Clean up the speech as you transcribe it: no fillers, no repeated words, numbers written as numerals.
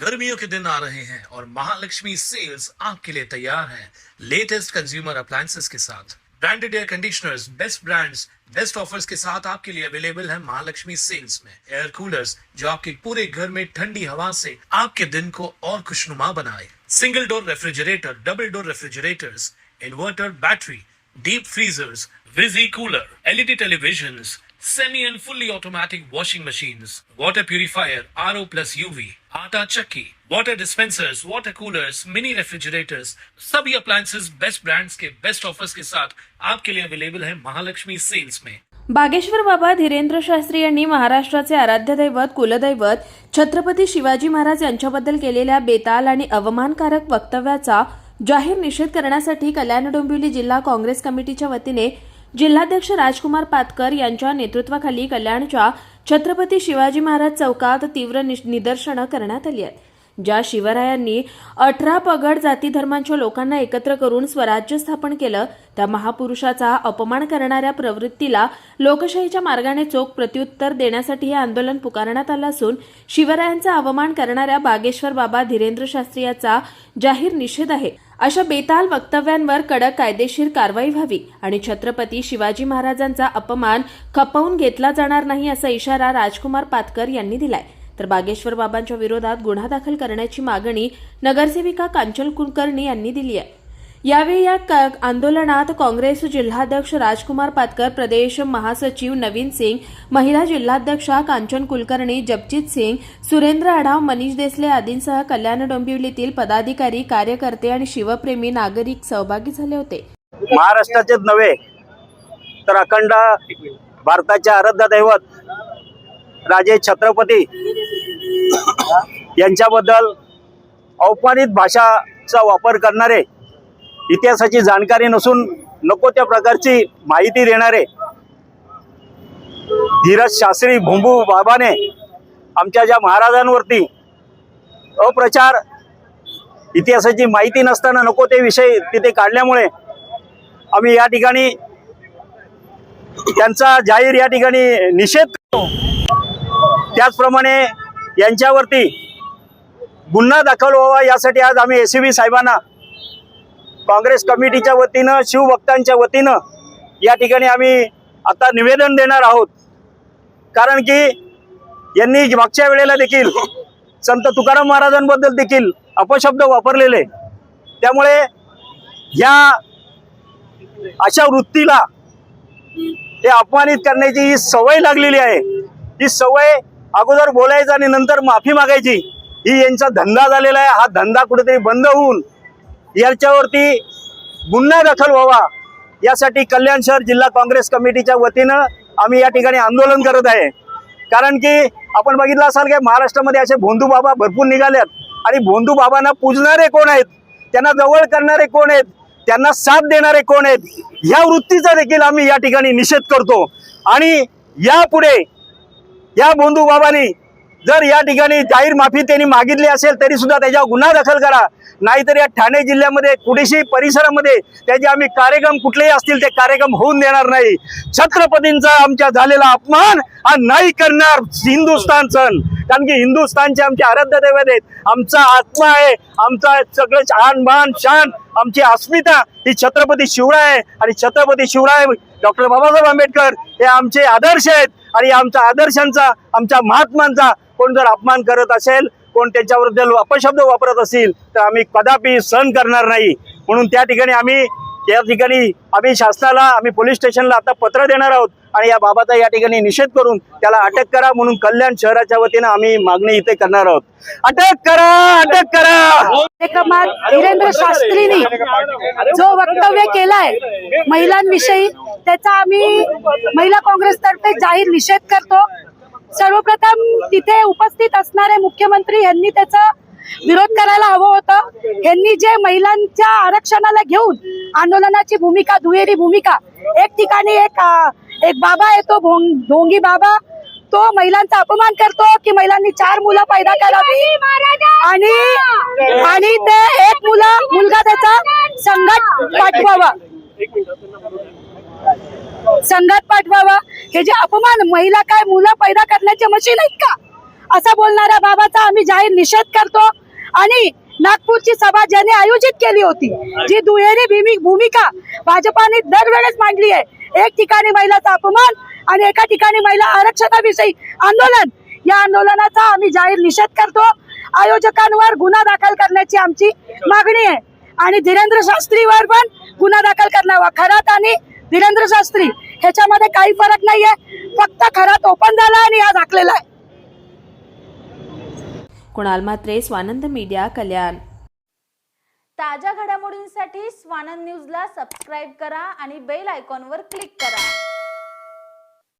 गर्मियों के दिन आ रहे हैं और महालक्ष्मी सेल्स आपके लिए तैयार है लेटेस्ट कंज्यूमर अप्लायंसेस के साथ। Branded air conditioners, best brands, best offers के साथ आपके लिए अवेलेबल है महालक्ष्मी सेल्स में। एयर कूलर्स जो आपके पूरे घर में ठंडी हवा से आपके दिन को और खुशनुमा बनाए। Single door refrigerator, double door refrigerators, inverter battery, deep freezers, विजी cooler, LED televisions, semi and fully automatic washing machines, water purifier, RO plus UV, आटा चक्की, water dispensers, water coolers, mini refrigerators, सभी appliances बेस्ट ब्रांड्स के best offers के साथ आपके लिए available है Mahalakshmi sales में। बागेश्वर बाबा धीरेंद्र शास्त्री यांनी महाराष्ट्राचे आराध्य दैवत कुलदैवत छत्रपती शिवाजी महाराज यांच्याबद्दल केलेल्या बेताल आणि अवमानकारक वक्तव्याचा जाहीर निषेध करण्यासाठी कल्याण डोंबिवली जिल्हा काँग्रेस कमिटीच्या वतीने जिल्हाध्यक्ष राजकुमार पातकर यांच्या नेतृत्वाखाली कल्याणच्या छत्रपती शिवाजी महाराज चौकात तीव्र निदर्शनं करण्यात आली आहेत। ज्या शिवरायांनी 18 पगड जाती धर्मांच्या लोकांना एकत्र करून स्वराज्य स्थापन केलं त्या महापुरुषाचा अपमान करणाऱ्या प्रवृत्तीला लोकशाहीच्या मार्गाने चोख प्रत्युत्तर देण्यासाठी हे आंदोलन पुकारण्यात आलं असून शिवरायांचा अवमान करणाऱ्या बागेश्वर बाबा धीरेंद्र शास्त्री याचा जाहीर निषेध आहे। अशा बेताल वक्तव्यांवर कडक कायदेशीर कारवाई व्हावी आणि छत्रपती शिवाजी महाराजांचा अपमान खपवून घेतला जाणार नाही असा इशारा राजकुमार पातकर यांनी दिलाय। तर बागेश्वर बाबांच्या विरोधात गुन्हा दाखल करण्याची मागणी नगरसेविका कांचन कुलकर्णी यांनी दिली आहे। यावेळी या आंदोलनात काँग्रेस जिल्हाध्यक्ष राजकुमार पातकर, प्रदेश महासचिव नवीन सिंग, महिला जिल्हाध्यक्षा कांचन कुलकर्णी, जपजीत सिंग, सुरेंद्र आढाव, मनीष देसले आदींसह कल्याण डोंबिवलीतील पदाधिकारी, कार्यकर्ते आणि शिवप्रेमी नागरिक सहभागी झाले होते। महाराष्ट्राचेच नव्हे तर अखंड भारताचे आराध्य दैवत राजे छत्रपती यांच्याबद्दल औपचारिक भाषाचा वापर करणारे, इतिहासाची जाणकारी नसून नको त्या प्रकारची माहिती देणारे धीरज शास्त्री भोंबू बाबाने आमच्या ज्या महाराजांवरती अप्रचार, इतिहासाची माहिती नसताना नको ते विषय तिथे काढल्यामुळे आम्ही या ठिकाणी त्यांचा जाहीर या ठिकाणी निषेध करतो। त्याचप्रमाणे यांच्यावरती गुन्हा दाखल व्हावा यासाठी आज आम्ही एसीबी साहेबांना काँग्रेस कमिटीच्या वतीनं, शिवभक्तांच्या वतीनं या ठिकाणी आम्ही आता निवेदन देणार आहोत। कारण की यांनी मागच्या वेळेला देखील संत तुकाराम महाराजांबद्दल देखील अपशब्द वापरलेले, त्यामुळे या अशा वृत्तीला ते अपमानित करण्याची ही सवय लागलेली आहे। ही सवय अगोदर बोलायचं आणि नंतर माफी मागायची ही यांचा धंदा झालेला आहे। हा धंदा कुठेतरी बंद होऊन याच्यावरती गुन्हा दाखल व्हावा यासाठी कल्याण शहर जिल्हा काँग्रेस कमिटीच्या वतीनं आम्ही या ठिकाणी आंदोलन करत आहे। कारण की आपण बघितलं असाल की महाराष्ट्रामध्ये असे भोंदू बाबा भरपूर निघालेत आणि भोंदू बाबांना पूजणारे कोण आहेत, त्यांना जवळ करणारे कोण आहेत, त्यांना साथ देणारे कोण आहेत, ह्या वृत्तीचा देखील आम्ही या ठिकाणी निषेध करतो। आणि यापुढे या भोंदू बाबांनी जर या ठिकाणी जाहीर माफी त्यांनी मागितली असेल तरी सुद्धा त्याच्यावर गुन्हा दाखल करा, नाहीतर या ठाणे जिल्ह्यामध्ये कुडेशी परिसरामध्ये त्याचे आम्ही कार्यक्रम कुठलेही असतील ते कार्यक्रम होऊन देणार नाही। छत्रपतींचा आमच्या झालेला अपमान हा नाही करणार हिंदुस्थान सण, कारण की हिंदुस्थानचे आमचे आराध्य दैवत आहेत, आमचा आत्मा आहे, आमचा सगळं आणबाण शान, आमची अस्मिता ही छत्रपती शिवराय आहे। आणि छत्रपती शिवराय डॉक्टर बाबासाहेब आंबेडकर हे आमचे आदर्श आहेत आणि आमच्या आदर्शांचा, आमच्या महात्मांचा कोण जर अपमान करत असेल, कोण त्यांच्याबद्दल अपशब्द वापरत असेल तर आम्ही कदापि सहन करणार नाही। म्हणून त्या ठिकाणी आम्ही शासनाला, आम्ही पोलीस स्टेशनला आता पत्र देणार आहोत आणि या बाबाचा या ठिकाणी निषेध करून त्याला अटक करा म्हणून कल्याण शहराच्या वतीनं आम्ही मागणी इथे करणार आहोत। अटक करा, अटक करा। धीरेंद्र शास्त्रींनी जो वक्तव्य केलाय महिलांविषयी त्याचा आम्ही महिला काँग्रेसतर्फे जाहीर निषेध करतो। सर्वप्रथम तिथे उपस्थित असणारे मुख्यमंत्री यांनी त्याचा विरोध करायला हवं होतं। यांनी जे महिलांच्या आरक्षणाला घेऊन आंदोलनाची भूमिका, दुहेरी भूमिका, एक ठिकाणी एक बाबा येतो ढोंगी बाबा, तो महिलांचा अपमान करतो की महिलांनी 4 मुलं पैदा करावी आणि ते एक मुलगा त्याचा संघात पाठवावा। हे जे अपमान, महिला काय मुलं पैदा करण्याचे मशीन आहेत का? असा बोलणाऱ्या बाबाचा आम्ही जाहीर निषेध करतो. आणि नागपूरची सभा ज्यांनी आयोजित केली होती, जी दुहेरी भूमिका भाजपाने दरवेळेस मांडली आहे, एक ठिकाणी महिलाचा अपमान आणि एका ठिकाणी महिला आरक्षणाविषयी आंदोलन, या आंदोलनाचा आम्ही जाहीर निषेध करतो. आयोजकांवर गुन्हा दाखल करण्याची आमची मागणी आहे आणि धीरेंद्र शास्त्रीवर पण गुन्हा दाखल करावा. खरात आणि धीरेंद्र शास्त्री ह्याच्यामध्ये काही फरक नाहीये, फक्त खरात ओपन झाला आणि हा झाकलेला आहे. कुणाल म्हात्रे, स्वानंद मीडिया, कल्याण. ताज्या घडामोडींसाठी स्वानंद न्यूजला सबस्क्राईब करा आणि बेल आयकॉनवर क्लिक करा.